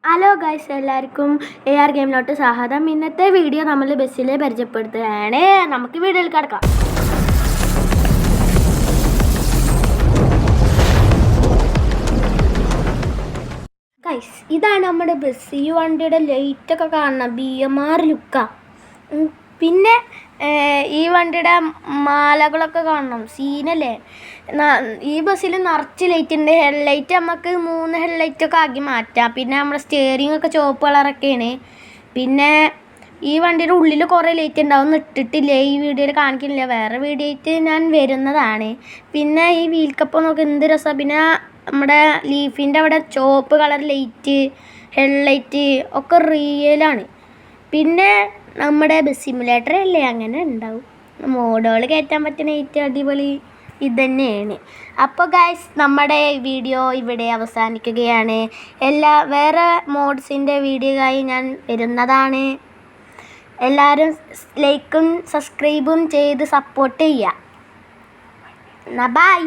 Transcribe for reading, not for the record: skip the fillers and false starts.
Hello guys, എല്ലാവർക്കും AR ഗെയിമിലോട്ട് സ്വാഗതം. ഇന്നത്തെ വീഡിയോ നമ്മൾ ബസ്സിൽ പരിചയപ്പെടുത്തുകയാണ്. നമുക്ക് വീഡിയോയിൽ കിടക്കാം. ഗൈസ്, ഇതാണ് നമ്മുടെ ബസ്. ഈ വണ്ടിയുടെ ലൈറ്റൊക്കെ കാണണം, BMR ലുക്കാണ്. പിന്നെ ഈ വണ്ടിയുടെ മാലകളൊക്കെ കാണണം, സീനല്ലേ. ഈ ബസ്സിൽ നിറച്ച് ലൈറ്റ് ഉണ്ട്. ഹെഡ്ലൈറ്റ് നമുക്ക് 3 ഹെഡ്ലൈറ്റൊക്കെ ആക്കി മാറ്റാം. പിന്നെ നമ്മുടെ സ്റ്റിയറിംഗ് ഒക്കെ ചുവപ്പ് കളറൊക്കെയാണ്. പിന്നെ ഈ വണ്ടിയുടെ ഉള്ളിൽ കുറേ ലൈറ്റ് ഉണ്ടാവും, ഇട്ടിട്ടില്ല, ഈ വീഡിയോയിൽ കാണിക്കുന്നില്ല. വേറെ വീഡിയോ ആയിട്ട് ഞാൻ വരുന്നതാണ്. പിന്നെ ഈ വീൽ കപ്പ് നോക്കി എന്ത് രസമാണ്. പിന്നെ നമ്മുടെ ലീഫിൻ്റെ അവിടെ ചുവപ്പ് കളർ ലൈറ്റ്, ഹെഡ്ലൈറ്റ് ഒക്കെ റിയലാണ്. പിന്നെ നമ്മുടെ ബസ് സിമുലേറ്റർ അല്ലേ, അങ്ങനെ ഉണ്ടാവും. മോഡുകൾ കയറ്റാൻ പറ്റുന്ന ഏറ്റവും അടിപൊളി ഇത് തന്നെയാണ്. അപ്പോൾ ഗൈസ്, നമ്മുടെ വീഡിയോ ഇവിടെ അവസാനിക്കുകയാണ്. വേറെ മോഡ്സിൻ്റെ വീഡിയോയായി ഞാൻ വരുന്നതാണ്. എല്ലാവരും ലൈക്കും സബ്സ്ക്രൈബും ചെയ്ത് സപ്പോർട്ട് ചെയ്യുക. ബൈ.